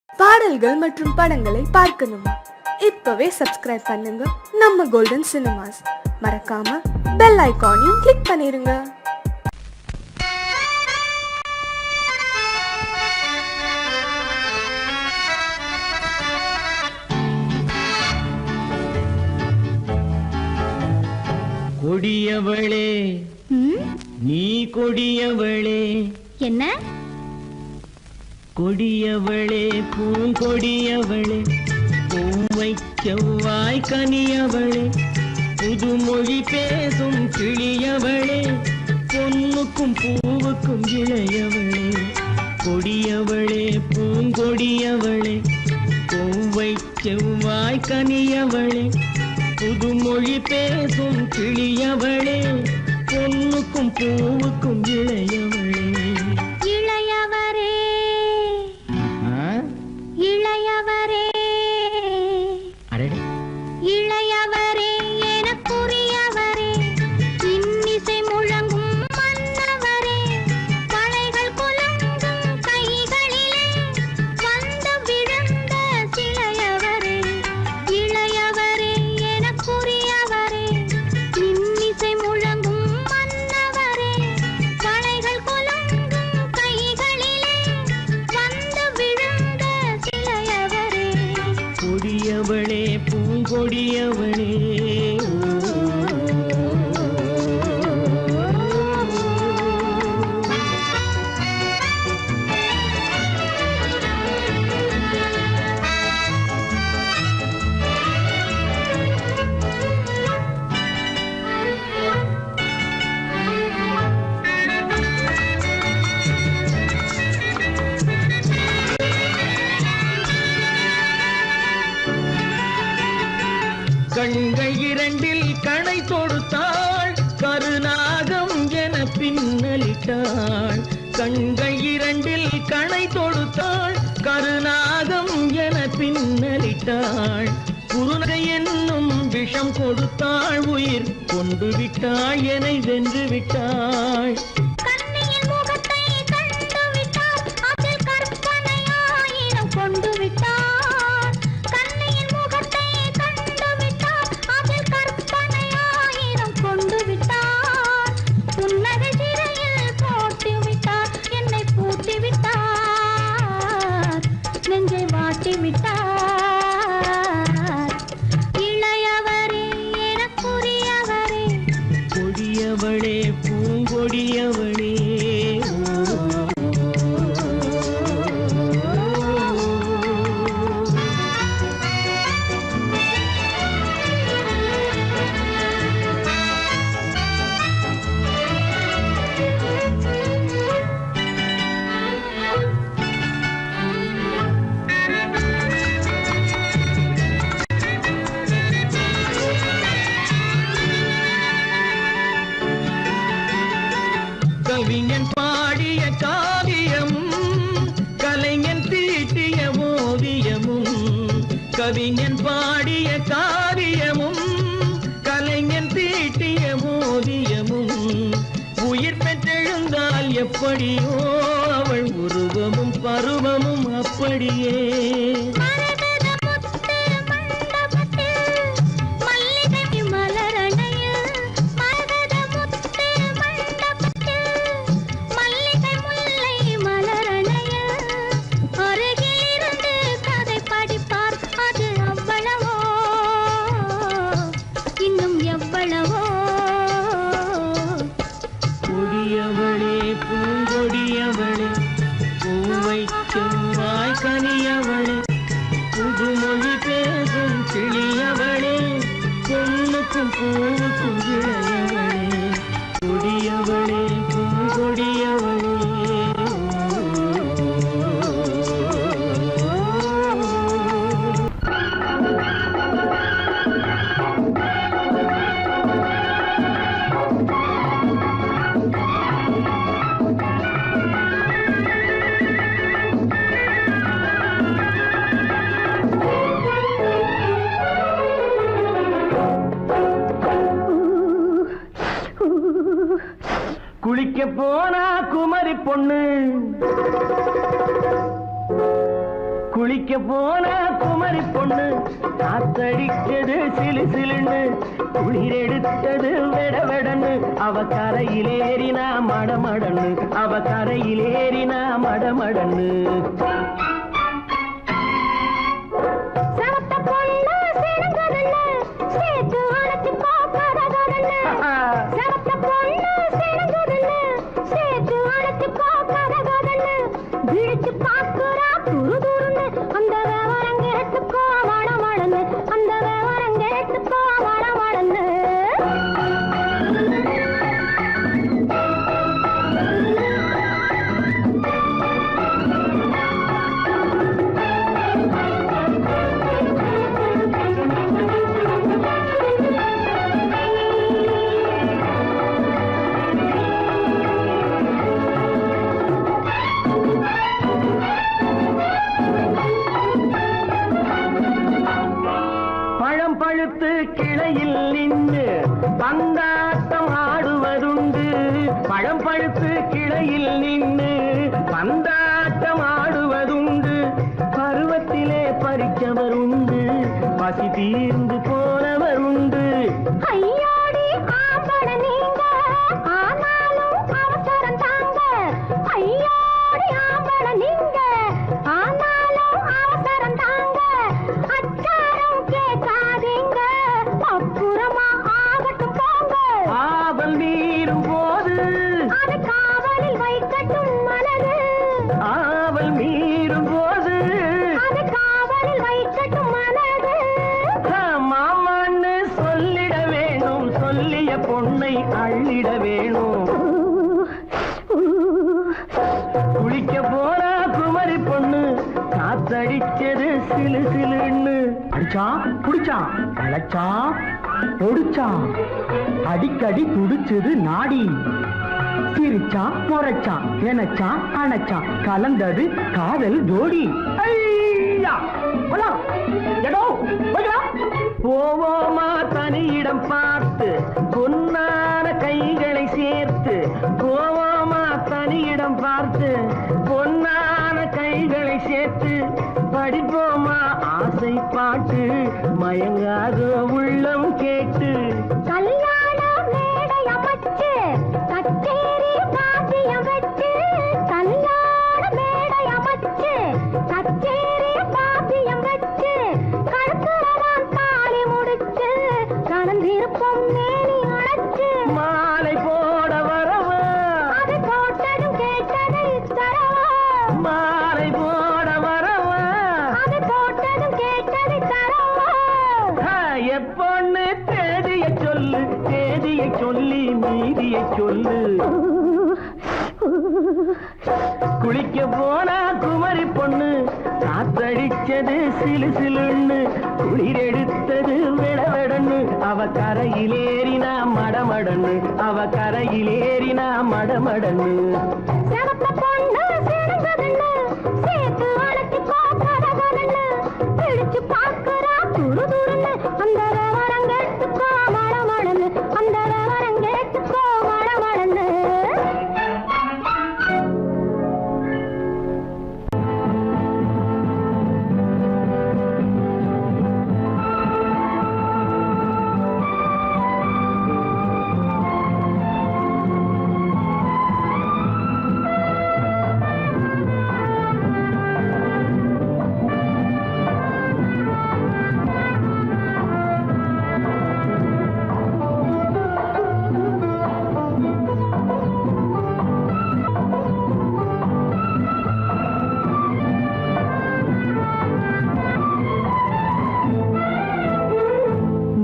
பாடல்கள் மற்றும் படங்களை பார்க்கணுமா? இப்பவே சப்ஸ்கிரைப் பண்ணுங்க நம்ம கோல்டன் சினிமாஸ். மறக்காம பெல் ஐகானையும் கிளிக் பண்ணிருங்க. கொடியவளே நீ கொடியவளே. என்ன கொடியவளே பூங்கொடியவளே, பூவை செவ்வாய் கனியவளே, புதுமொழி பேசும் கிளியவளே, பொன்னுக்கும் பூவுக்கும் இளையவளே. கொடியவளே பூங்கொடியவளே, பூவை செவ்வாய் கனியவளே, புதுமொழி பேசும் கிளியவளே, பொன்னுக்கும் பூவுக்கும் இளையவளே. இளையவரே இளையவரே அரடே இளையவரே எனக்குரியவரே, இன்னிசை முழங்கும் மன்னவரே, கலைகள் குலுங்கும் கைகளிலே வந்து விழுந்த சிலையவரே. இளையவரே எனக்குரியவரே, இன்னிசை முழங்கும் மன்னவரே, கலைகள் குலுங்கும் கைகளிலே வந்து விழுந்த சிலையவரே. கொடியவளே பூங்கொடியவளே. கண்கள் இரண்டில் கணை தொடுத்தாள், கருநாகம் என பின்னலிட்டாள். கண்கள் இரண்டில் கணை தொடுத்தாள், கருநாகம் என பின்னலிட்டாள். குருநகை என்னும் விஷம் கொடுத்தாள், உயிர் கொண்டு விட்டாள், என்னை வென்று விட்டாள். கண்ணியின் முகத்தை கண்டு விட்டார், அதில் கற்பனையாயிரம் கொண்டு விட்டார். கண்ணியின் முகத்தை கண்டு விட்டார், அதில் கற்பனையாயிரம் கொண்டு விட்டார். புன்னகை சிறையில் போட்டு விட்டார், என்னை பூட்டி விட்டார், நெஞ்சை வாட்டி விட்டார். இளையவரே எனக்குரியவரே, கொடியவளே பூங்கொடியவளே. கவிஞன் பாடிய காவியமும், கலைஞன் தீட்டிய ஓவியமும். கவிஞன் பாடிய காவியமும், கலைஞன் தீட்டிய ஓவியமும். உயிர் பெற்றெழுந்தால் எப்படியோ அவள் உருவமும் பருவமும் அப்படியே. மரகத முத்து மண்டபத்தில் மல்லிகை மலரணையில், மரகத முத்து மண்டபத்தில் மல்லிகை முல்லை மலரணையில், அருகில் இருந்து கதை படிப்பார், அது அவ்வளவோ இன்னும் எவ்வளவோ. கொடியவளே பூங்கொடியவளே, பூவை செவ்வாய் கனியவளே, புதுமொழி பேசும் கிளியவளே, பொன்னுக்கும் பூவுக்கும் இளையவளே. கொடியவளே பூங்கொடியவளே. குளிக்க போனா குமரி பொண்ணு, குளிக்க போன குமரி பொண்ணு காத்தடிச்சது சிலு சிலுன்னு குளிர் எடுத்தது வெடவெடன்னு அவ கரையிலேறினா மடமடன்னு அவ கரையிலேறினா மடமடன்னு பழுத்து கிளையில் நின்று பந்தாட்டம் ஆடுவதுண்டு பழம் பழுத்து கிளையில் நின்று பந்தாட்டம் ஆடுவதுண்டு பருவத்திலே பறிச்சவருண்டு பசி தீர்ந்து போனவர் உண்டு ஐயோடி ஆம்பட நீங்க ஆனாலும் அவசரம் தாங்க ஐயோடி ஆம்பட நீங்க ஆனாலும் அவசரம் தாங்க அச்சாரம் கேட்காதீங்க அப்புறமா ஆகட்டும் போங்க ஆவல் மீறும் போது அது காவலில் வைக்கட்டும் மனது ஆவல் மீறும் போது அது காவலில் வைக்கட்டும் மனது மாமான்னு சொல்லிட வேணும் சொல்லிய பொண்ணை அள்ளிட வேணும் குளிக்க போற குமரி பொண்ணு காத்தடிச்சது சிலு சிலுன்னு அடிச்சான் புடிச்சான் அழைச்சான் பொடிச்சான் அடிக்கடி துடிச்சது நாடி சிரிச்சான் முறைச்சான் நினைச்சான் அணைச்சான் கலந்தது காதல் ஜோடி ஐயா! போலாம். எடோ, போய்க்கலாம். போவோமா தனியிடம் பார்த்து பொன்னான கைகளை சேர்த்து போவோமா தனியிடம் பார்த்து பொன்னான கைகளை சேர்த்து படிப்போமா ஆசை பாட்டு மயங்காத உள்ளம் கேட்டு கல்யாண மேடை அமைச்சு கச்சேரி வாத்தியம் வச்சு கல்யாண மேடை அமைச்சு கச்சேரி வாத்தியம் வச்சு கழுத்துறவான் தாலி முடிச்சு கலந்திருப்போம் மேனி அழைச்சு மாலை போட வரவா அது போட்டதும் கேட்டதை தரவா மாலை போட வரவா அது போட்டதும் கேட்டதை தரவா எப்பொண்ணு தேதியை சொல்லு தேதியை சொல்லி மீதியை சொல்லு குளிக்க போனா குமரி பொண்ணு காத்தடிச்சது சிலு சிலுன்னு குளிர் எடுத்தது வெடவெடன்னு அவ கரையிலேறினா மடமடன்னு அவ கரையிலேறினா மடமடன்னு சிவத்த பொண்ணு சிறந்ததுன்னு சேர்த்து அழைச்சிக்கோ கதகதன்னு பிடிச்சு பார்க்கறா துரு துருன்னு அந்த விவரம் கேட்டுக்கோ மடமடன்னு அந்த விவரம் கேட்டுக்கோ மடமடன்னு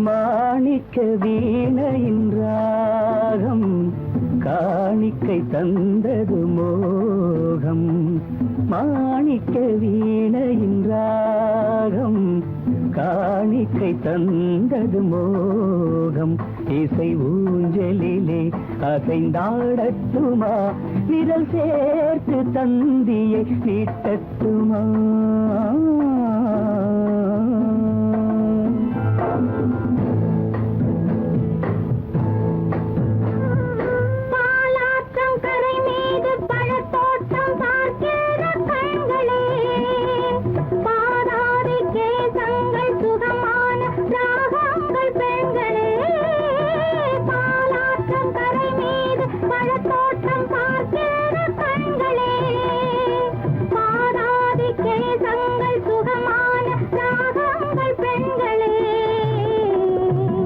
மாணிக்க வீணையின் ராகம் காணிக்கை தந்தது மோகம் மாணிக்க வீணையின் ராகம் காணிக்கை தந்தது மோகம் இசை ஊஞ்சலிலே அசைந்தாடட்டுமா விரல் சேர்த்து தந்தியை நீட்டட்டுமா பாலாற்றம் கரை மீது பழத்தோட்டம் பார்க்கிற கண்களே சுகங்கள் சுகமான ராகங்கள் பெண்களே.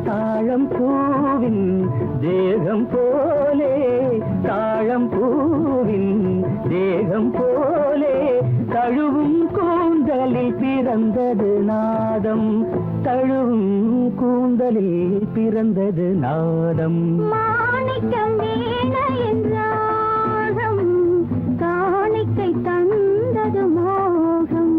தாழம் பூவின் தேகம் போலே, தாழம் பூவின் தேகம் போலே, தழுவும் கூந்தலில் பிறந்தது நாதம், தழுவும் கூந்தலில் பிறந்தது நாதம். மாணிக்கம் வீணையின் ராகம், காணிக்கை தந்தது மோகம்.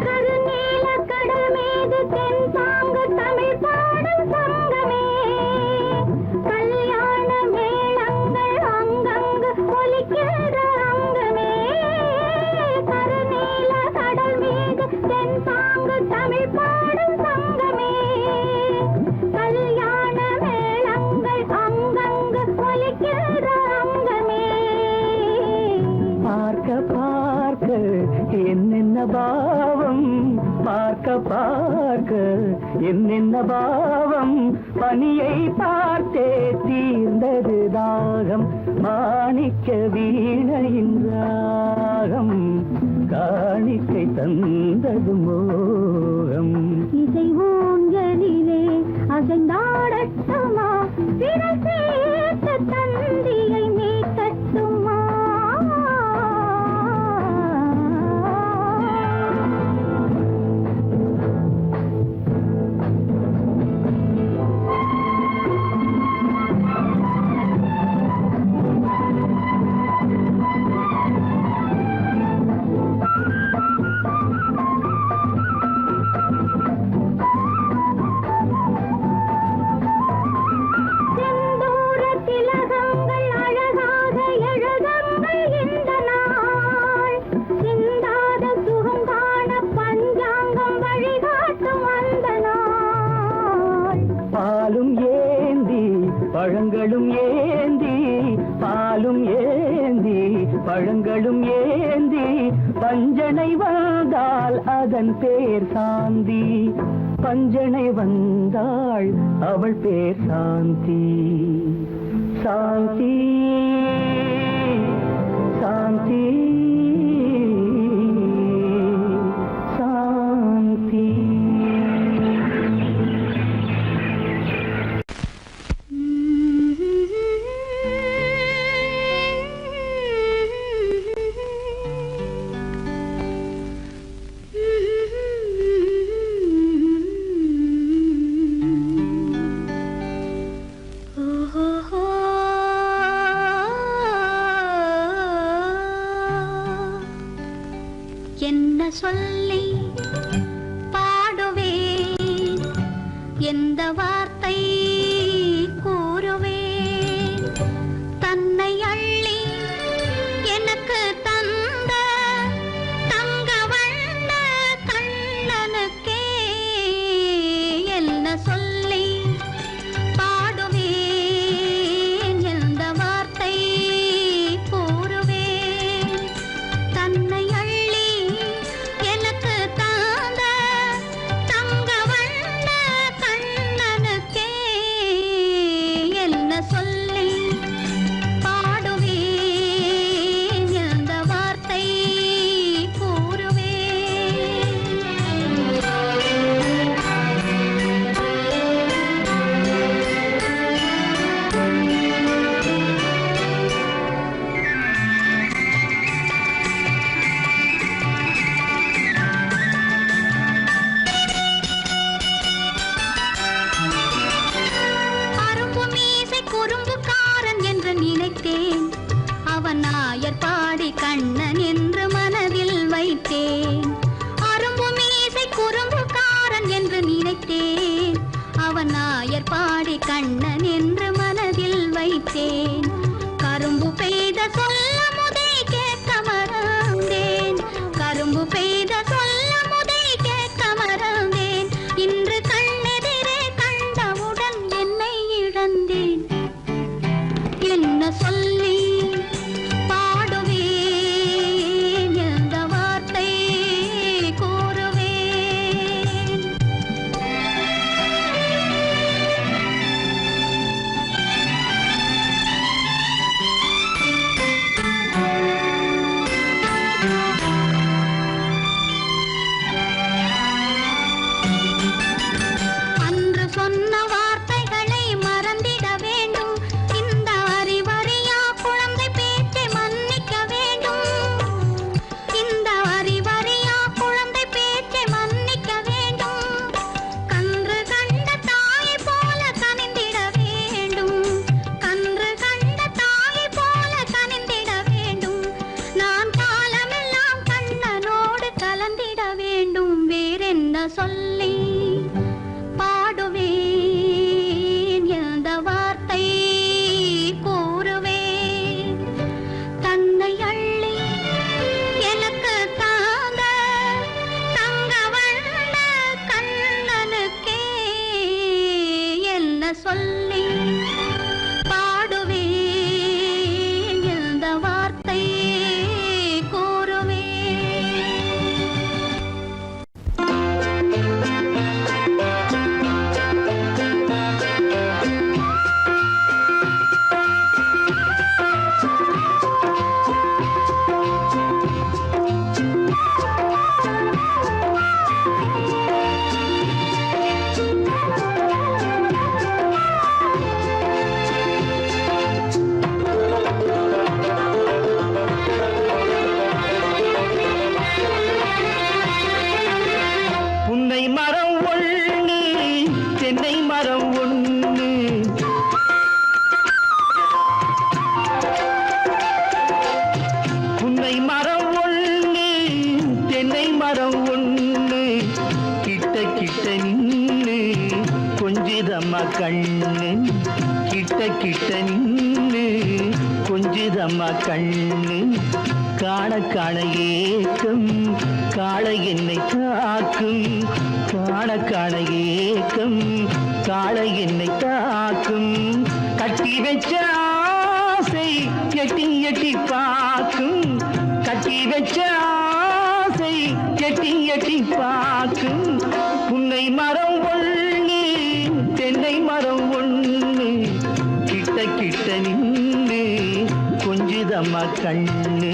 கருநீல கடல் மீது தென்பாங்கு தமிழ் பாடும் சங்கமே, கல்யாண மேளங்கள் அங்கங்கு ஒலிக்கின்ற அங்கமே. கருநீல கடல் மீது தென்பாங்கு தமிழ் பாடும் சங்கமே, கல்யாண மேளங்கள் அங்கங்கு ஒலிக்கின்ற அங்கமே. பார்க்க பார்க்க என்னென்ன பாவம், பார்க்க பார்க்க என்னென்ன பாவம், பனியை பார்த்தே தீர்ந்தது தாகம், மாணிக்க வீணையின் ராகம், காணிக்கை தந்தது மோகம். இசை ஊஞ்சலிலே அசைந்தாடட்டுமா, விரல் சேர்த்த தந்தியை மீட்டட்டுமா. செந்தூர திலகங்கள் அழகாக எழுதங்கள் இந்த நாள், சிந்தாத சுகம் காண பஞ்சாங்கம் வழிகாட்டும் அந்த நாள். பாலும் ஏந்தி பழங்களும் ஏந்தி, பாலும் ஏந்தி பழங்களும் ஏந்தி, பஞ்சனை வந்தால் அதன் பேர் சாந்தி, பஞ்சனை வந்தாள் அவள் பேர் சாந்தி. சாந்தி சாந்தி சாந்தி. என்ன சொல்லி பாடுவேன், எந்த வார்த்தை கூறுவேன், தன்னை அள்ளி எனக்கு தந்த தங்க வண்ண கண்ணனுக்கே என்ன சொல்லி பாடுவேன், எந்த வார்த்தை கூறுவேன், தன்னை அள்ளி எனக்கு தந்த தங்க வண்ண கண்ணனுக்கே என்ன சொல்லி பாடுவேன், எந்த வார்த்தை நினைத்தேன், அவன் நாயர் பாடி கண்ணன் என்று மனதில் வைத்தேன். அரும்பு மீசை குறும்புக்காரன் என்று நினைத்தேன், அவன் நாயர் பாடி கண்ணன் என்று மனதில் வைத்தேன். கரும்பு பெய்த சொல்ல முதே கண்ணு கிட்ட கிட்ட நின்னு கொஞ்சுதம்மா கண்ணு காண காண ஏக்கம் காளை என்னை தாக்கும் காண காண ஏக்கம் காளை என்னை தாக்கும் கட்டி வச்ச ஆசை எட்டி எட்டி பார்க்கும் கட்டி வச்ச ஆசை எட்டி எட்டி பார்க்கும் புன்னை மரம் ஒண்ணு தென்னை மரம் ஒண்ணு கிட்ட கிட்ட நின்று கொஞ்சுதம்மா கண்ணு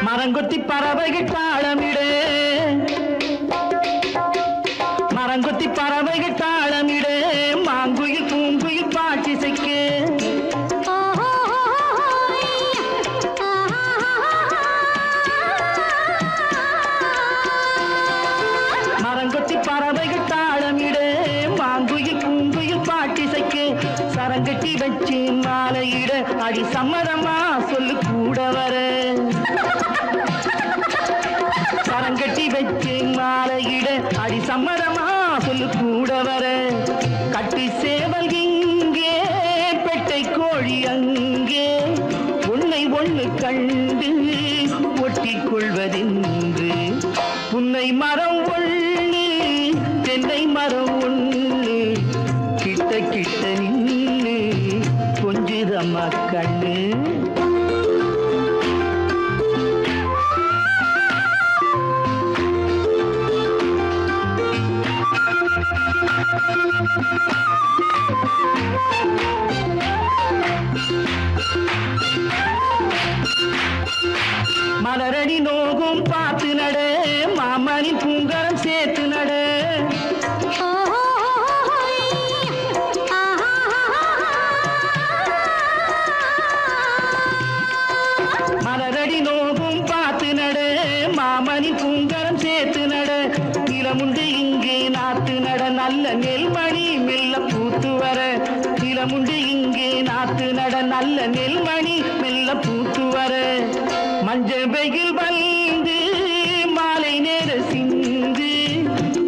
மரங்கொத்தி பறவைகள் தாளமிடு மரங்கொத்தி பறவைகள் தாளமிடு மாங்குயில் பூங்குயில் பாட்டிசைக்கு மரங்கொத்தி பறவைகள் தாளமிடு மாங்குயில் பூங்குயில் பாட்டிசைக்கு சரங்கட்டி வச்சு மாலையிட அடி சம்மதமா சொல்லு கூட வர சரங்கட்டி வச்சு மாலையிட அடி சம்மதமா சொல்லு கூட வர கட்டி சேவல் இங்கே பெட்டை கோழி அங்கே உன்னை ஒண்ணு கண்டு ஒட்டிக் கொள்வதென்று புன்னை மரம் ஒண்ணு தென்னை மரம் ஒண்ணு கிட்ட கிட்ட நின்று கொஞ்சுதம்மா கண்ணு மலரடி நோகும் பார்த்து நட மாமணி பூங்கரம் சேர்த்து நட மலரடி நோகும் பார்த்து நட மாமணி பூங்கரம் சேர்த்து நட நிலமுண்டு இங்கே நாத்து நட நல்ல நெல்மணி மெல்ல பூத்து வர நிலமுண்டு இங்கே நாத்து நட நல்ல நெல்மணி மெல்ல பூத்து வர மஞ்சள் வெயில் வந்து மாலை நேர சிந்து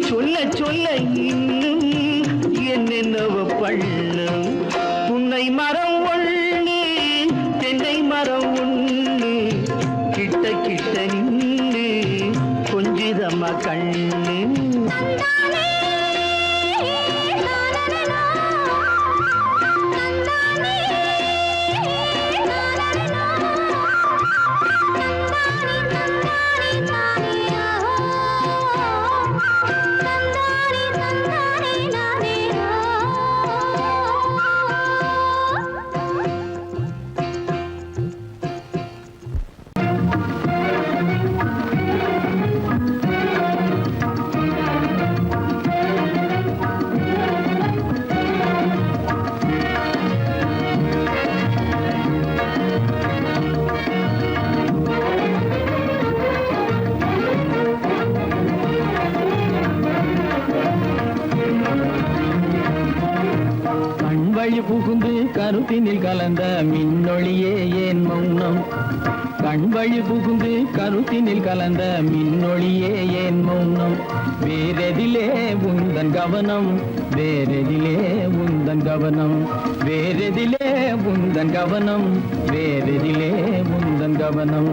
சொல்ல சொல்ல இன்னும் என்னென்னவ பண்ணும் புன்னை மரம் ஒண்ணு தென்னை மரம் ஒண்ணு கிட்ட கிட்ட நின்று கொஞ்சுதம்மா கண்ணு வழி புகுந்து கருத்தினில் கலந்த மின்னொளியே ஏன் மௌனம் கண் வழி புகுந்து கருத்தினில் கலந்த மின்னொளியே ஏன் மௌனம் வேறெதிலே உந்தன் கவனம் வேறெதிலே உந்தன் கவனம் வேறெதிலே உந்தன் கவனம் வேறெதிலே உந்தன் கவனம்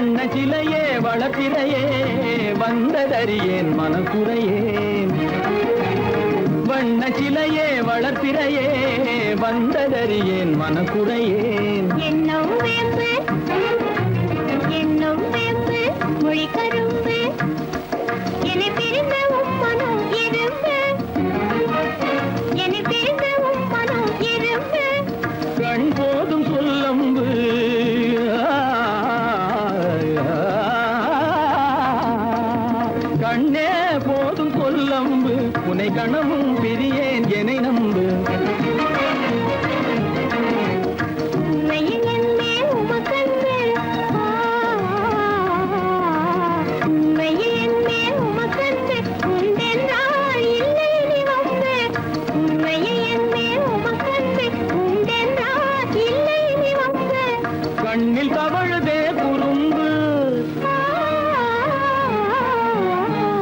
வண்ண சிலையே வளர்ப்பிறையே வந்ததறியேன் மனக்குறையேன். வண்ண சிலையே வளர்ப்பிறையே வந்ததறியேன் மனக்குறையேன். என்னும் வேம்பு என்னும் வேம்பு மொழி கரும்பு என்னை பிரிந்த உம்மனும் இரும்பு என்னை பிரிந்த உம்மனும் இரும்பு. கண் போதும் சொல்லம்பு கண்ணே போதும் சொல்லம்பு உனை கணமும் பிரியேன் என்னை நம்பு. உண்மையில் என்னே உமக்கன்று உண்மையில் என்னே உமக்கன்று உண்டென்றால் இல்லை நீ வம்பு. உண்மையில் என்னே உமக்கன்று உண்டென்றால் இல்லை நீ வம்பு. கண்ணில் தவழுதே குறும்பு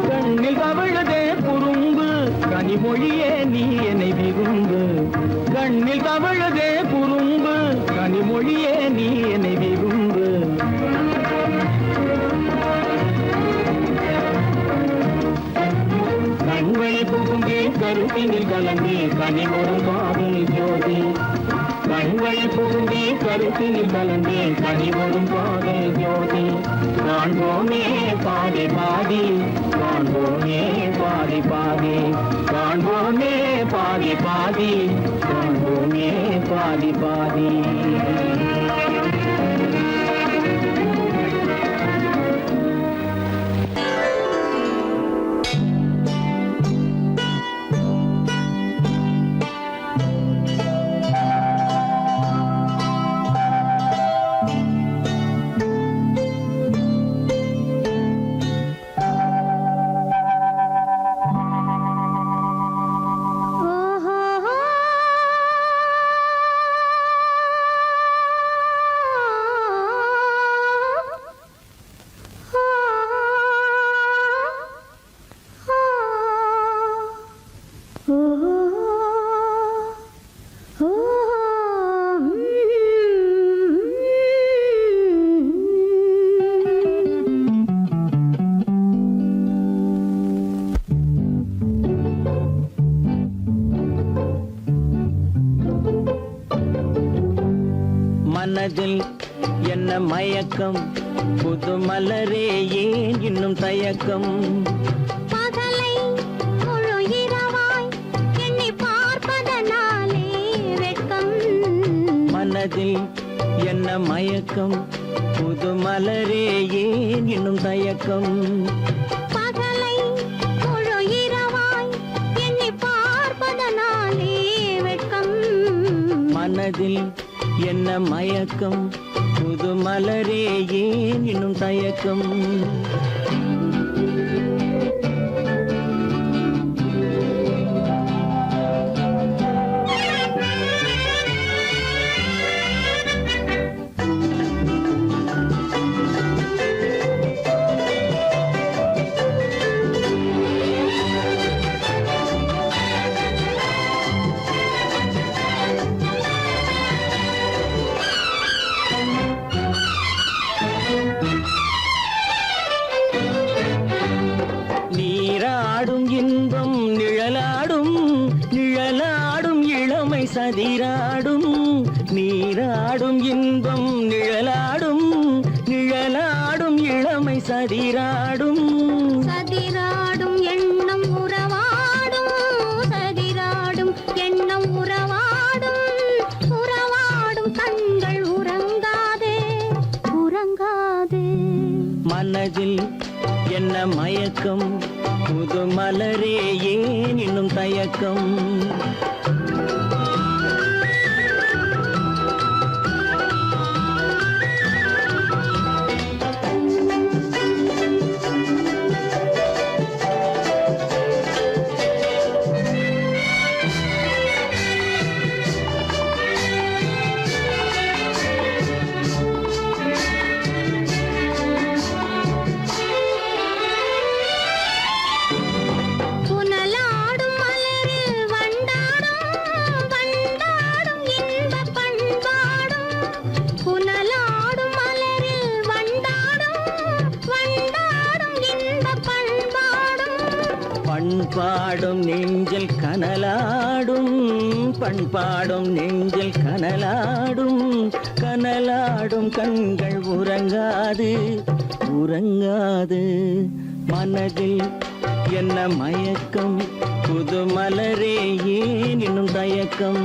கண்ணில் தவழுதே குறும்பு கனிமொழியே நீ என்னை விரும்பு. கண்ணில் தவழுதே குறும்பு கனிமொழியே நீ என்னை விரும்பு. கண்வழி புகுந்தே கருத்தினில் கலந்தே கனிமொரும் காதல் ஜோதி. கண்வழி புகுந்தே கருத்தினில் கலந்தே கனிமொரும் காதல் ஜோதி. காண்போமே பாதி பாதி காண்போமே பாதி பாதி காண்போமே பாதி பாதி காண்போமே பாதி பாதி. மனதில் என்ன மயக்கம் புது மலரே ஏன் இன்னும் தயக்கம். பகலை முழு இரவாய் எண்ணி பார்ப்பதனாலே வெட்கம். மனதில் என்ன மயக்கம் புது மலரே ஏன் இன்னும் தயக்கம். பகலை முழு இரவாய் எண்ணி பார்ப்பதனாலே வெட்கம். மனதில் என்ன மயக்கம் புது மலரே ஏன் இன்னும் தயக்கம். நீராடும் இன்பம் நிழலாடும் நிழலாடும் இளமை சதிராடும். நீராடும் இன்பம் நிழலாடும் நிழலாடும் இளமை சதிராடும். சதிராடும் எண்ணம் உறவாடும் சதிராடும் எண்ணம் உறவாடும். உறவாடும் கண்கள் உறங்காதே உறங்காதே. மனதில் என்ன மயக்கம் புது மலரே ஏன் இன்னும் தயக்கம். புனலாடும் மலரில் வண்டாடும் பண்பாடும் நெஞ்சில் கனலாடும், பண்பாடும் நெஞ்சில் கனலாடும், கனலாடும் கண்கள் உறங்காது உறங்காது. மனதில் என்ன மயக்கம், புது மலரே ஏன் இன்னும் தயக்கம்?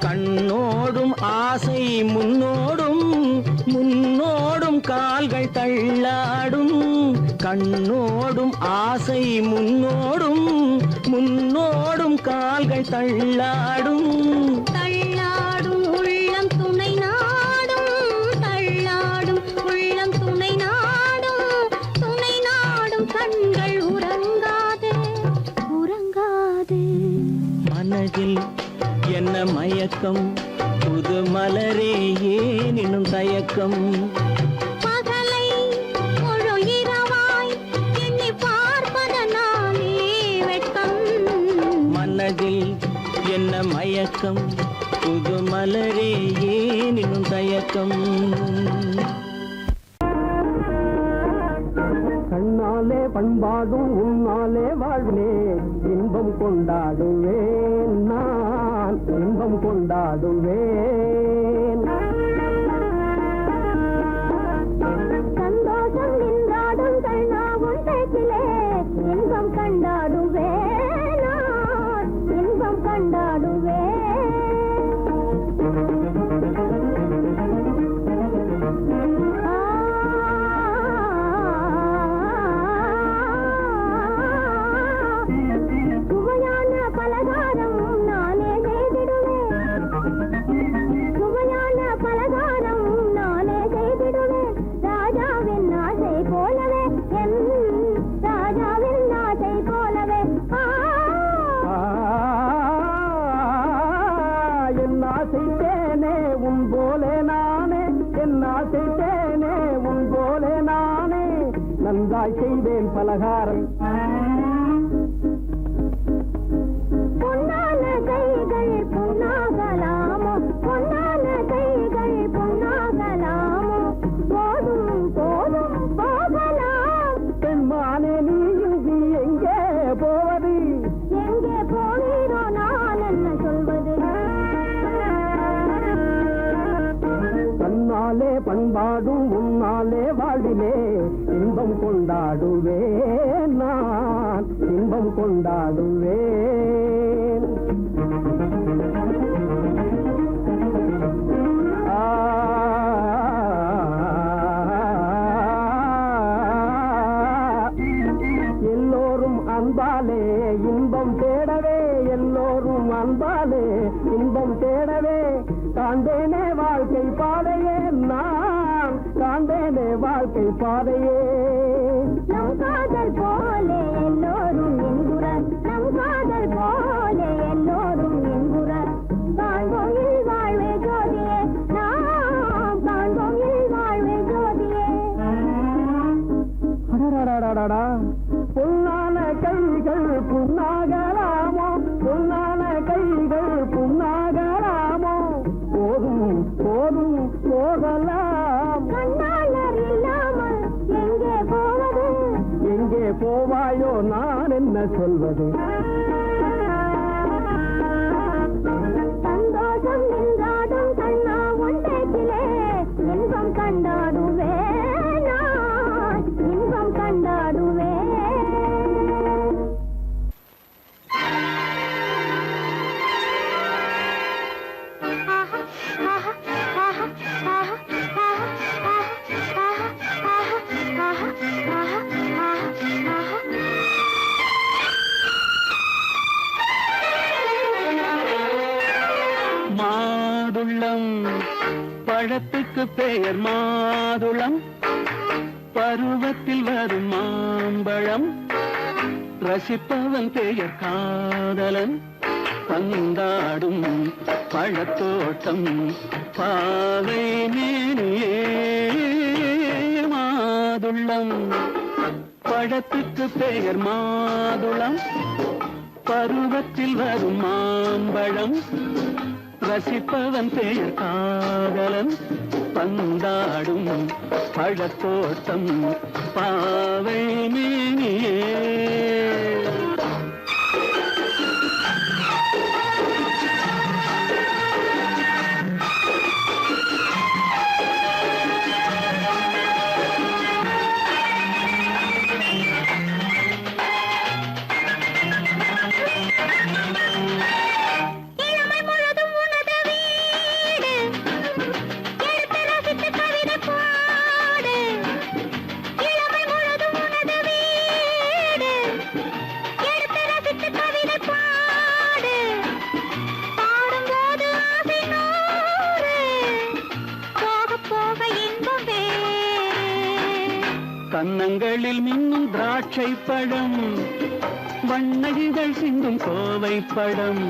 கண்ணோடும் ஆசை முன்னோடும், முன்னோடும் கால்கள் தள்ளாடும். கண்ணோடும் ஆசை முன்னோடும், முன்னோடும் கால்கள் தள்ளாடும். தள்ளாடும் உள்ளம் துணை நாடும், தள்ளாடும் உள்ளம் துணை நாடும், துணை நாடும் கண்கள் உறங்காதே உறங்காதே. மனதில் என்ன மயக்கம், புது மலரே ஏன் இன்னும் தயக்கம்? பகலை முழு இரவாய் எண்ணி பார்ப்பதனாலே வெட்கம். மனதில் என்ன மயக்கம், புது மலரே ஏன் இன்னும் தயக்கம்? கண்ணாலே பண்பாடும் உன்னாலே வாழ்விலே இன்பம் கொண்டாடுவேன் நான், இன்பம் கொண்டாடுவேன். சந்தோஷம் நின்றாடும் கண்ணாவும் பேச்சிலே இன்பம் கண்டாடுவேன் நான், இன்பம் கண்டாடுவேன். சுவையான பலகாரம் நானே செய்திடுவேன், சுவையான பலகாரம் நானே செய்திடுவேன். ராஜாவின் ஆசை போலவே, என் ராஜாவின் ஆசை போலவே. என் ஆசை தேனே உன் போலே நானே, என் ஆசை தேனே உன் போலே நானே. நன்றாய் செய்வேன் பலகாரம். பொன்னான கைகள் பொன்னாகலாமோ, பொன்னான கைகள் பொன்னாகலாமோ. போதும் போதும் போகலாம். பெண்மானே நீ இங்கு எங்கே போவது? எங்கே போகிறோ நான் என்ன சொல்வது? தன்னாலே பண்பாடும் உன்னாலே வாழ்விலே இன்பம் கொண்டாடுவேன் நான், இன்பம் கொண்டாடுவேன். எல்லோரும் அன்பாலே இன்பம் தேடவே, எல்லோரும் அன்பாலே இன்பம் தேடவே. காண்பேனே வாழ்க்கை பாதையே நான், காண்பேனே வாழ்க்கை பாதையே. நம் காதல் போலே எல்லோரும் என்குற, நம் காதல் போலே எல்லோரும் என்குற. காண்போம் இல் வாழ்வே ஜோதியே, நாம் காண்போம் இல் வாழ்வே ஜோதியே. அடடடடடடா. பொன்னான கைகள் புண்ணாகலாமோ, பொன்னான கைகள் புண்ணாகலாமோ. போதும் போதும் போகலாம். கண்ணாளர் இல்லாமல் எங்கே போவது? எங்கே போவாயோ நான் என்ன சொல்வது? சந்தோஷம் நின்றாடும் கண்ணா ஒன்றேக்கிலே இன்பம் கண்டாடுவேன் நான், இன்பம் கண்டாடுவேன். மாதுளம் பழத்துக்கு பெயர் மாதுளம், பருவத்தில் வரும் மாம்பழம் ரசிப்பவன் பெயர் காதலன் பந்தாடும் பழத்தோட்டம் பாவை மேனியே மாதுளம் பழத்துக்கு பெயர் மாதுளம் பருவத்தில் வரும் மாம்பழம் ரசிப்பவன் பெயர் காதலன் பந்தாடும் பழத்தோட்டம் பாவை மேனியே கன்னங்களில் மின்னும் திராட்சை பழம் வண்ணகிகள் சிந்தும் கோவை பழம்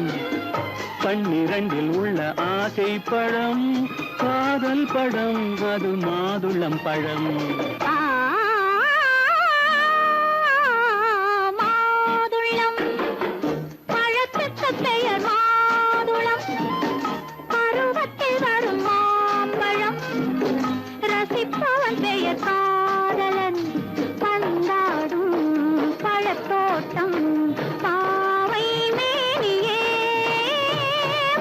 பன்னிரண்டில் உள்ள ஆசை பழம் காதல் பழம் அது மாதுளம் பழம் மாதுளம் பழத்துக்கு பெயர் மாதுளம் பருவத்தில் வரும் மாம்பழம் ரசிப்பவன் பெயர் காதலன் பந்தாடும் பழத்தோட்டம் பாவை மேனியே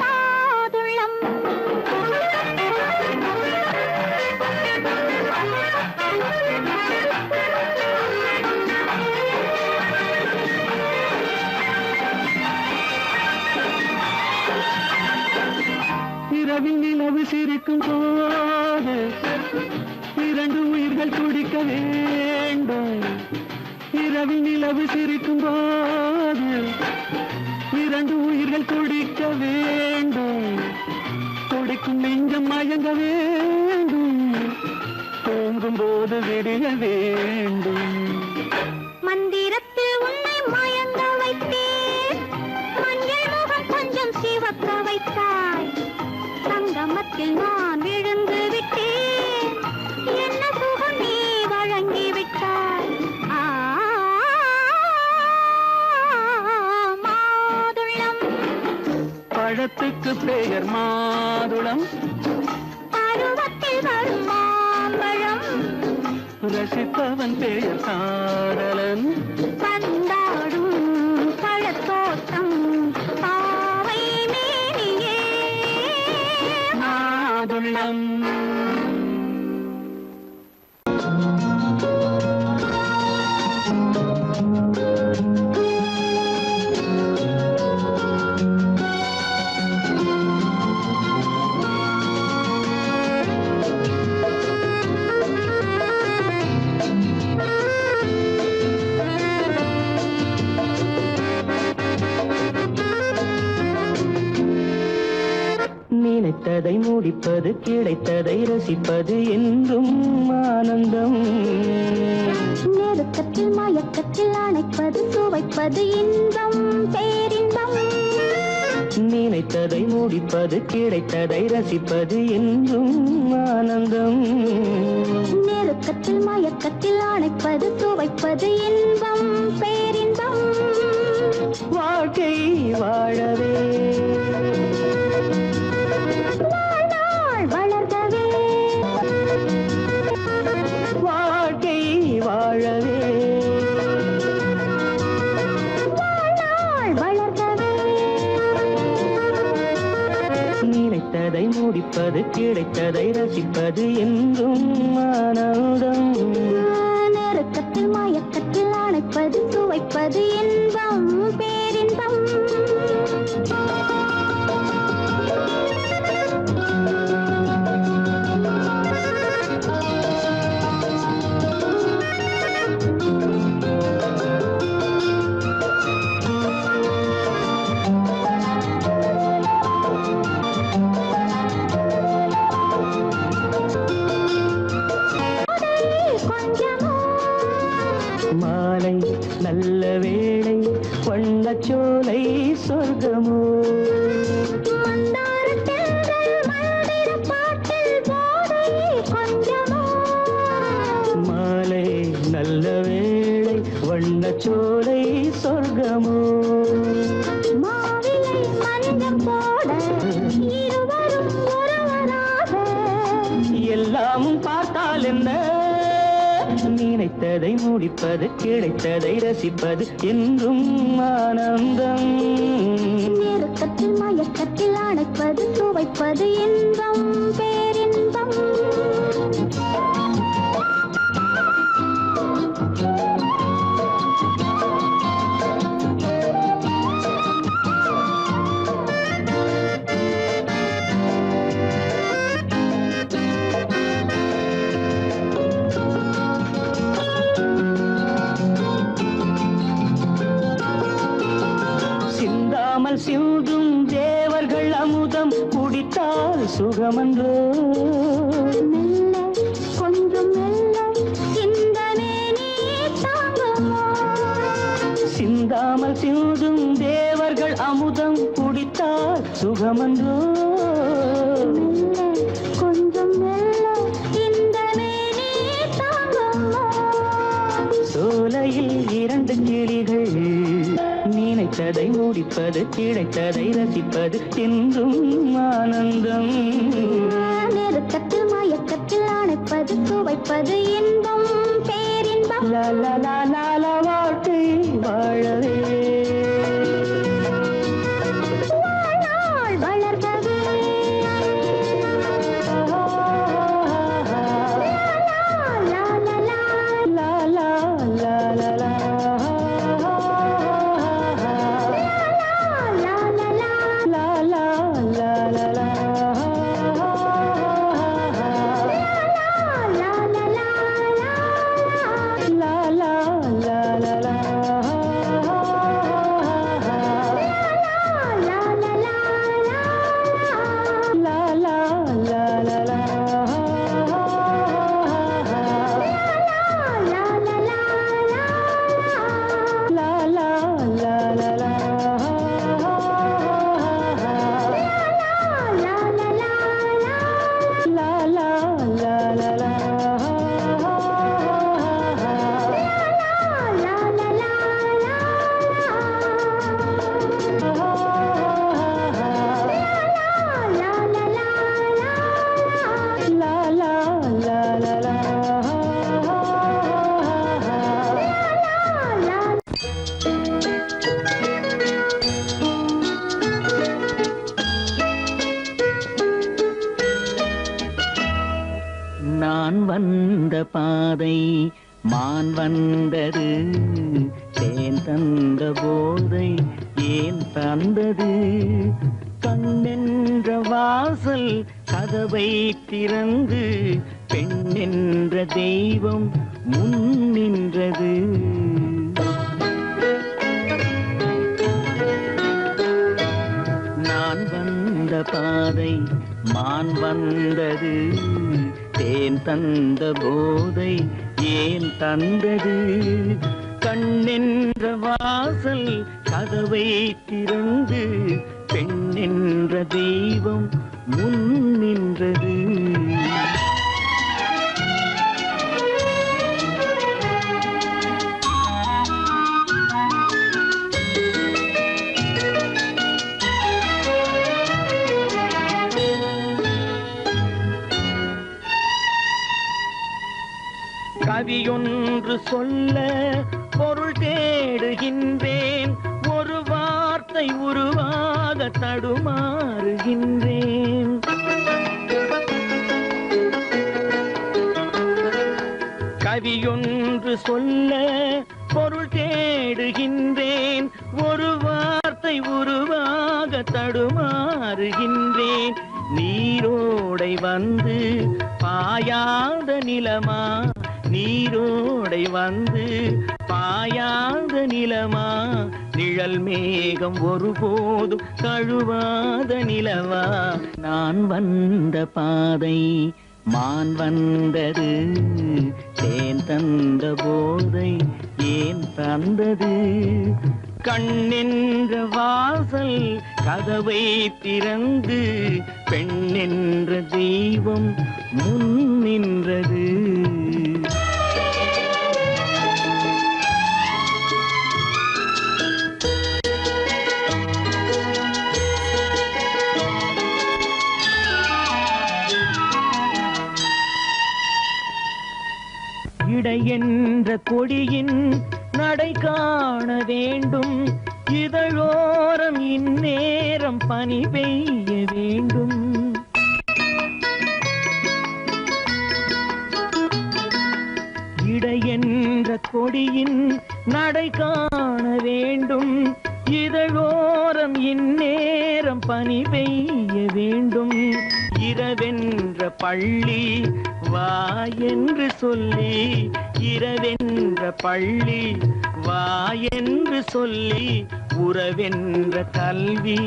மாதுளம் இரவில் நிலவு சிரிக்கும் போது இரண்டு உயிர்கள் துடிக்க வேண்டும் இரவில் நிலவு சிரிக்கும் போது இரண்டு உயிர்கள் துடிக்க வேண்டும் துடிக்கும் நெஞ்சம் மயங்க வேண்டும் தூங்கும் போது விடிய வேண்டும் மந்திரத்தில் உன்னை மயங்க வைத்தேன் மஞ்சள் முகம் கொஞ்சம் சிவக்க வைத்தாய் சங்கமத்தில் நான் விழுந்து விட்டேன் என்ன சுகம் நீ வழங்கி விட்டாய் மாதுளம் பழத்துக்கு பெயர் மாதுளம் பருவத்தில் வரும் மாம்பழம் ரசிப்பவன் பெயர் காதலன் பந்தாடும் பழத்தோட்டம் பாவை மேனியே மாதுளம் நினைத்ததை முடிப்பது கிடைத்ததை ரசிப்பது என்றும் ஆனந்தம் நெருக்கத்தில் மயக்கத்தில் அணைப்பது சுவைப்பது இன்பம் பேரின்பம் நினைத்ததை முடிப்பது கிடைத்ததை ரசிப்பது என்றும் ஆனந்தம் நெருக்கத்தில் மயக்கத்தில் அணைப்பது சுவைப்பது இன்பம் பேரின்பம் வாழ்க்கை வாழவே வாழ்நாள் வளர்கவே வாழ்க்கை வாழவே வாழ்நாள் வளர்கவே நினைத்ததை முடிப்பது கிடைத்ததை ரசிப்பது என்றும் ஆனந்தம் நெருக்கத்தில் மயக்கத்தில் அணைப்பது சுவைப்பது இன்பம் பேரின்பம் கொஞ்சம் சொர்க்கமோ மந்தாரத் தென்றல் மலரிடும் பாட்டில் போதை கொஞ்சமோ மாலை நல்ல வேளை வண்ணச்சோலை சொர்க்கமோ மாவிலை மஞ்சம் போட இருவரும் ஒருவராக எல்லாமும் பார்த்தால் என்ன நினைத்ததை முடிப்பது கிடைத்ததை ரசிப்பது என்றும் ஆனந்தம் நெருக்கத்தில் மயக்கத்தில் அணைப்பது துவைப்பது இன்பம் பேரின்பம் சிந்தாமல் சிந்தும் தேவர்கள் அமுதம் குடித்தால் சுகமன்றோ மெல்ல கொஞ்சம் மெல்ல இந்த மேனி தாங்குமோ சிந்தாமல் சிந்தும் தேவர்கள் அமுதம் குடித்தால் சுகமன்றோ மெல்ல கொஞ்சம் மெல்ல இந்த மேனி தாங்குமோ சோலையில் இரண்டு கிளிகள் நினைத்ததை முடிப்பது கிடைத்ததை ரசிப்பது என்றும் ஆனந்தம் நெருக்கத்தில் மயக்கத்தில் அணைப்பது துவைப்பது இன்பம் பேரின்பம் லால வாழ்க்கை வாழவே வாழ்நாள் வளர்கவே லா, லா, லா, லா, லா, லா, லா, லா, லா, லா, லா, நான் வந்த பாதை மான் வந்தது தேன் தந்த போதை ஏன் தந்தது கண்ணென்ற வாசல் கதவை திறந்து பெண்ணென்ற தெய்வம் முன் நின்றது நான் வந்த பாதை மான் வந்தது தேன் தந்த போதை ஏன் தந்தது கண்ணென்ற வாசல் கதவை திறந்து பெண்ணென்ற தெய்வம் முன் நின்றது கவியொன்று சொல்ல பொருள் தேடுகின்றேன் ஒரு வார்த்தை உருவாக தடுமாறுகின்றேன் கவியொன்று சொல்ல பொருள் தேடுகின்றேன் ஒரு வார்த்தை உருவாக தடுமாறுகின்றேன் நீரோடை வந்து பாயாத நிலமா நீரோடை வந்து பாயாத நிலமா நிழல் மேகம் ஒருபோதும் தழுவாத நிலவா நான் வந்த பாதை மான் வந்தது தேன் தந்த போதை ஏன் தந்தது கண்ணென்ற வாசல் கதவை திறந்து பெண்ணென்ற தெய்வம் முன் நின்றது. இடை என்ற கொடியின் நடை காண வேண்டும், இதழோரம் இந்நேரம் பனி பெய்ய வேண்டும். இடை என்ற கொடியின் நடை காண வேண்டும், இதழோரம் இந்நேரம் பனி பெய்ய வேண்டும். இரவென்ற பள்ளி வா என்று சொல்லி, இரவென்ற பள்ளி வா என்று சொல்லி, உறவென்ற கல்வி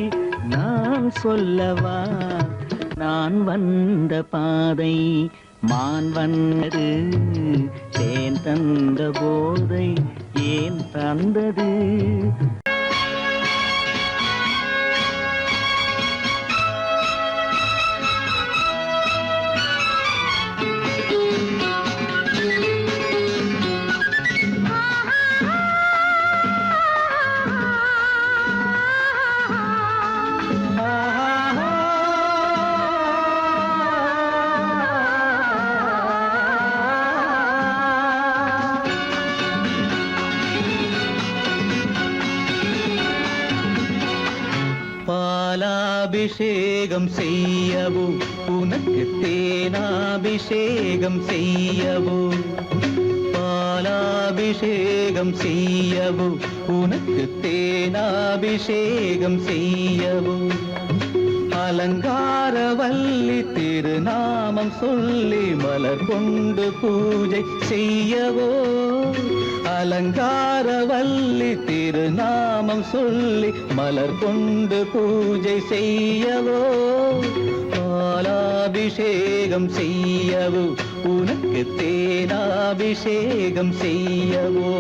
நான் சொல்லவா. நான் வந்த பாதை மான் வந்தது, தேன் தந்த போதை ஏன் தந்தது. பாலாபிஷேகம் செய்யவோ உனக்கு தேனாபிஷேகம் செய்யவோ, பாலாபிஷேகம் செய்யவோ உனக்கு தேனாபிஷேகம் செய்யவோ. அலங்காரவல்லி திருநாமம் சொல்லி மலர் கொண்டு பூஜை செய்யவோ, அலங்காரவல்லி திருநாமம் சொல்லி மலர் கொண்டு பூஜை செய்யவோ. பாலாபிஷேகம் செய்யவோ உனக்கு தேனாபிஷேகம் செய்யவோ.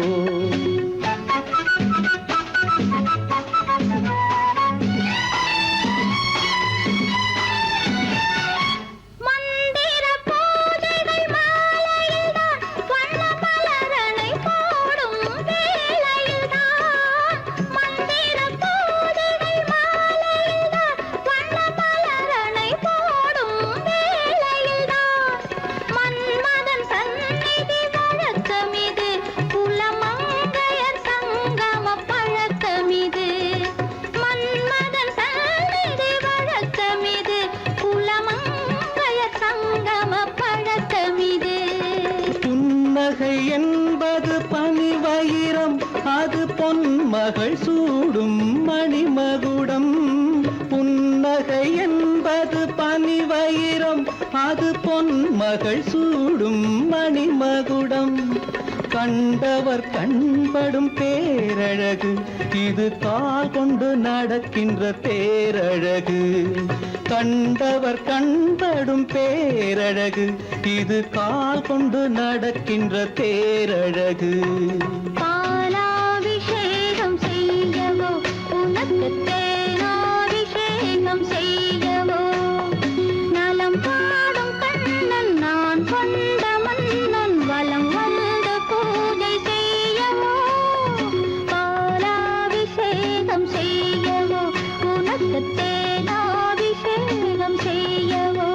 என்பது பனிவயிரம், அது பொன்மகள் சூடும் மணிமகுடம். புன்னகை என்பது பனிவயிரம், அது பொன்மகள் சூடும் மணிமகுடம். கண்டவர் கண்படும் பேரழகு, இது கால் கொண்டு நடக்கின்ற தேரழகு. கண்டவர் கண்படும் பேரழகு, இது கால் கொண்டு நடக்கின்ற தேரழகு. பாலாபிஷேகம் செய்யவோ உனக்கு தேனாபிஷேகம் செய்யவோ. நலம் பாடும் கண்ணன் நான் கொண்ட மன்னன் வலம் வந்து பூஜை செய்யவோ. பாலாபிஷேகம் செய்யவோ உனக்கு தேனாபிஷேகம் செய்யவோ.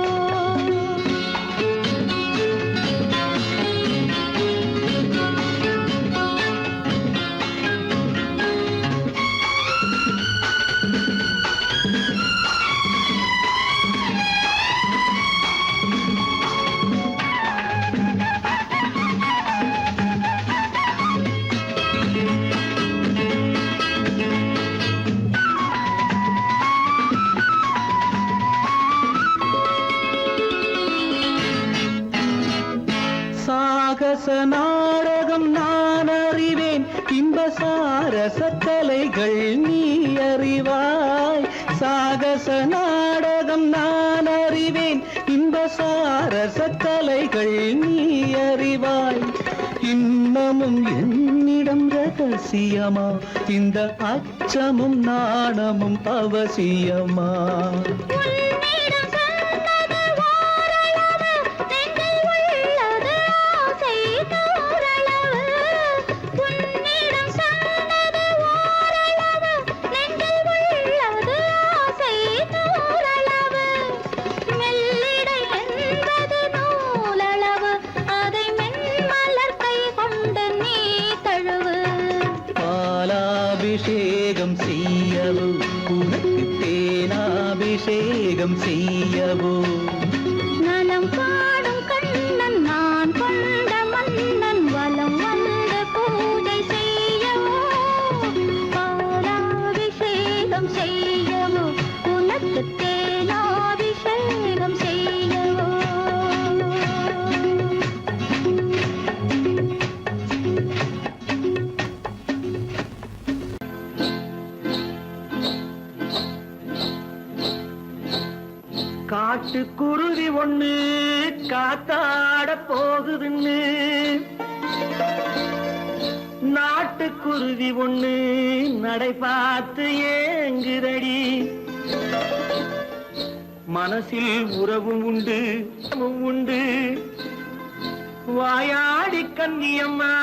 சாகச நாடகம் நான் அறிவேன், இன்ப சாரச கலைகள் நீ அறிவாய். சாகச நாடகம் நான் அறிவேன், இன்ப சாரச கலைகள் நீ அறிவாய். இன்னமும் என்னிடம் ரகசியமா இந்த அச்சமும் நாணமும் அவசியமா உன்னிடம் சொன்னது ஓரளவு, நெஞ்சில் உள்ளது ஆசை தோரளவு. உன்னிடம் சொன்னது ஓரளவு, நெஞ்சில் உள்ளது ஆசை தோரளவு. மெல்லிடை என்பது நூலளவு, அதை மென்மலர் கை கொண்டு நீ தழுவு. பாலாபிஷேகம் செய்யவோ உனக்கு தேனாபிஷேகம் செய்யவோ நலம் பாடும் கண்ணன் நான் கொண்ட மன்னன் வலம் வந்து பூஜை செய்யவோ. பாலாபிஷேகம் செய்யவோ உனக்கு தேனாபிஷேகம் செய்யவோ. காட்டுக்குருவி ஒண்ணு காத்தாட போகுதுன்னு நாட்டுக்குருவி ஒண்ணு நடை பார்த்து ஏங்குதடி. மனசில் உறவும் உண்டு உண்டு. வாயாடி கன்னியம்மா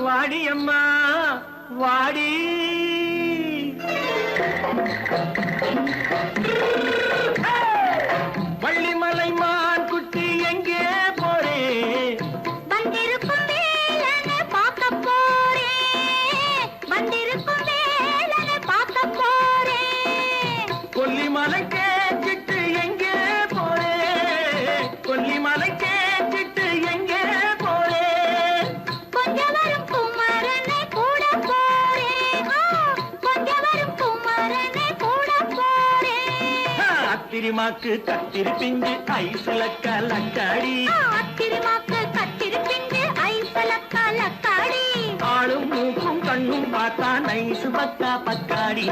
வாடியம்மா வாடி. வள்ளிமலை மான் குட்டி எங்கே போறே? வந்திருக்கும் வேலனை பார்க்க போறேன், வந்திருக்கும் வேலனை பார்க்க போறேன். கொல்லிமலை கேச்சிட்டு எங்கே போறே? கொல்லிமலை கேச்சிட்டு எங்கே போறே? கொஞ்சம் வரும் குமரனை கூட போறேன், கொஞ்சம் வரும் குமரனை கூட போறேன். அத்திரிமாக்கு கத்திரி பிஞ்சு ஐசுல கலக்காடி. அத்திரிமாக்கு கத்திரி பிஞ்சு ஐசல கலக்காடி. ஆளும் மூக்கும் கண்ணும் பார்த்தா நைசு பக்கா பக்காடி.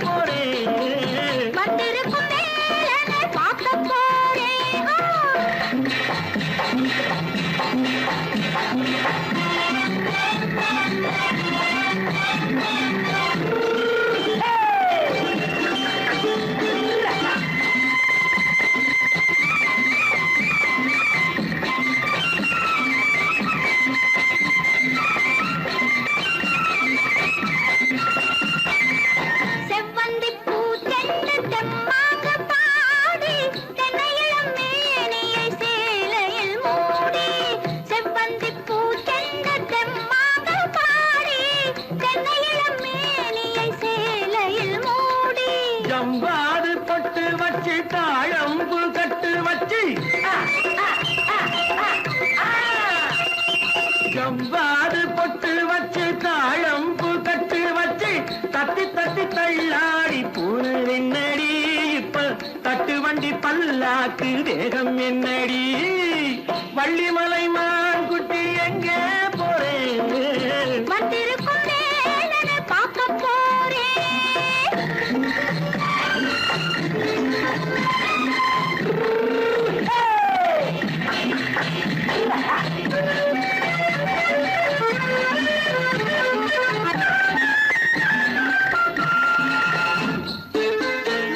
போரே வந்திருக்கும் வேலனை பார்க்க போறேன். செவ்வந்தி பூச்செண்டு தெம்மாக பாடி, தென்னையிளம் மேனியை சேலையில் மூடி. செவ்வந்தி பூச்செண்டு தெம்மாக பாடி, தென்னையிளம் மேனியை சேலையில் மூடி. ஜம்பாது பொட்டு வச்சு தாழம்பு கட்டு வச்சு. ஜம்பாது பொட்டு வச்சு தாழம்பு கட்டு வச்சு தட்டி தட்டி தள்ளாடி பூரு என்னடி. இப்ப தட்டு வண்டி பல்லாக்கு வேகம் என்னடி. வள்ளிமலை மான் குட்டி எங்கே போறேன்? வந்திருக்கும் வேலனை பார்க்க போறேன்.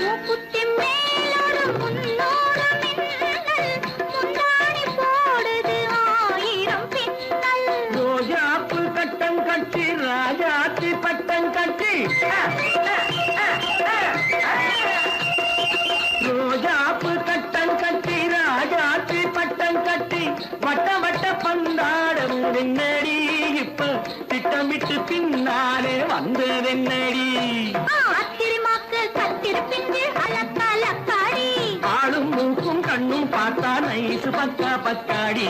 மூக்குத்தி மேலோடு முன்னோடு மின்னல், முந்தாணி போடுது ஆயிரம் பின்னல். ரோஜாப்பு கட்டம் கட்டி ராஜாத்தி பட்டம் கட்டி. ரோஜாப்பு கட்டம் கட்டி ராஜாத்தி பட்டம் கட்டி வட்ட வட்ட பந்தாடம் வெண்ணடி. இப்ப திட்டமிட்டு பின்னாலே வந்ததென்னடி. அத்திரிமாக்கு கத்திரி பிஞ்சு அலக்கலக்காடி. ஆளும் மூக்கும் கண்ணும் பார்த்தா நைசு பக்கா பக்காடி.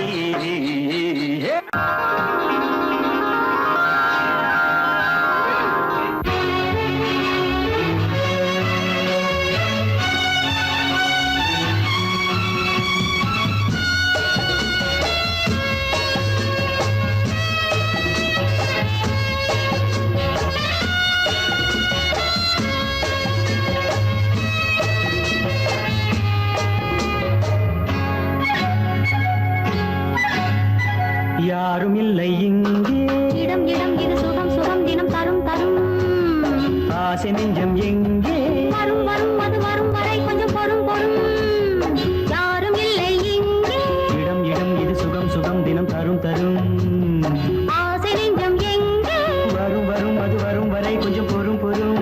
ஆசை நெஞ்சம் எங்கே வரும் வரும் அது வரும் வரை கொஞ்சம் பொறும் பொறும் யாரும் இல்லை இங்கே இடம் இடம் இது சுகம் சுகம் தினம் தரும் தரும் ஆசை நெஞ்சம் எங்கே வரும் வரும் அது வரும் வரை கொஞ்சம் பொறும் பொறும்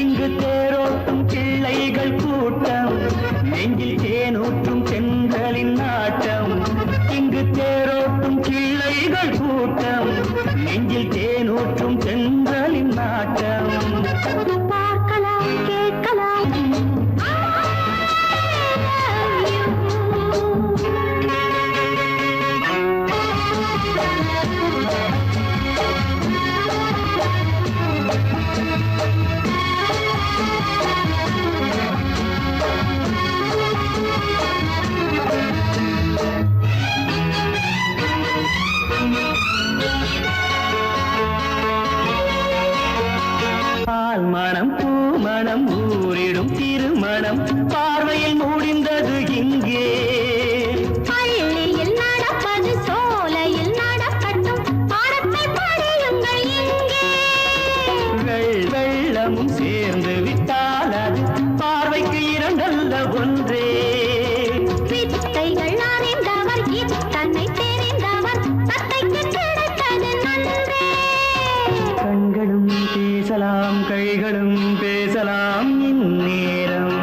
இங்கு தேரோட்டும் பிள்ளைகள் கூட்டம் நெஞ்சில் தேனூற்றும் பெண்களின் நாட்டம் இங்கு தேரோட்டும் பிள்ளைகள் கூட்டம் நெஞ்சில் தேனூற்றும் பெண்களின் நாட்டம் பார்க்கலாம் கேட்கலாம் பால் மணம் பூ மணம் ஊரிடும் திருமணம் பார்வையில் முடிந்தது இங்கே பள்ளியில் நடப்பது சோலையில் நடக்கட்டும் பாடத்தை படியுங்கள் இங்கே வெள்ளமும் சேர்ந்து விட்டால் அது பார்வைக்கு இரண்டல்ல ஒன்றே வித்தைகள் அறிந்தவர் இத்தனை தெரிந்தவர் தத்தைக்கு கிடைத்தது நன்றே கண்களும் பேசலாம் கைகளும் பேசலாம் இந்நேரம்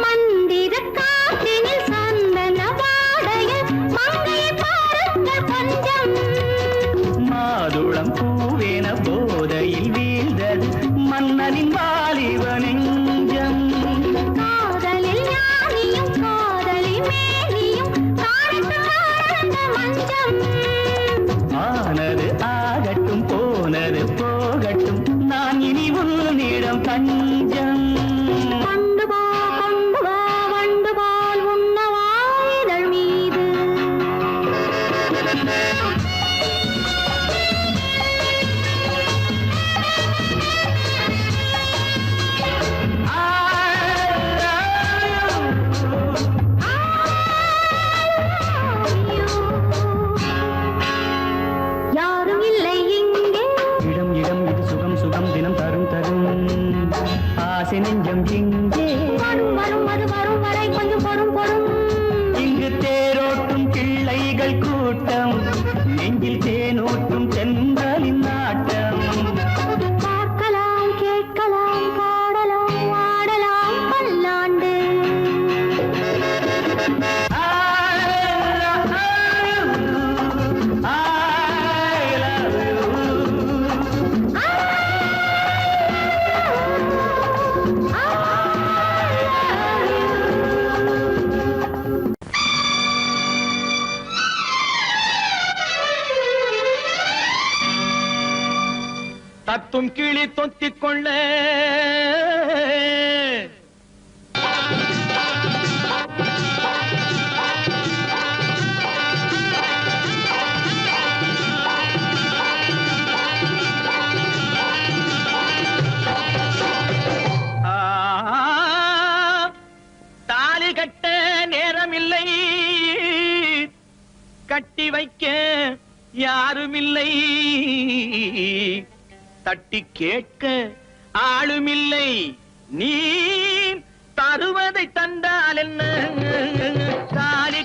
மந்திர காற்றினில் சந்தன வாடையில் மங்கையை பாருங்கள் கொஞ்சம் மாதுளம் பூவேன போதையில் வீழ்ந்தது மன்னனின் வாலிப நெஞ்சம் காதலில் ஞானியும் காதலி மேனியும் காணித்து ஆழ்ந்த மஞ்சம் ஆனது ஆகட்டும் போனது போகட்டும் நான் இனி உன்னிடம் தஞ்சம் கொண்டு வா வண்டு போல் உண்ணவா இதழ் மீது யாரும் இல்லை இங்கே இடம் இடம் இது சுகம் சுகம் தினம் தரும் தரும் ஆசை நெஞ்சம் எங்கே வரும் வரும் அது வரும் வரை கொஞ்சம் பொறும் பொறும் இங்கு தேரோட்டும் பிள்ளைகள் கூட்டம் நெஞ்சில் தேனூற்றும் தென்றலின் நாட்டம் பார்க்கலாம் கேட்கலாம் பாடலாம் ஆடலாம் பல்லாண்டு தத்தும் கிளி தொத்திக் கொள்ள தாலி கட்ட நேரமில்லை கட்டி வைக்க யாருமில்லை தட்டி கேட்க ஆளுமில்லை நீ தருவதை தந்தால் என்ன தாலி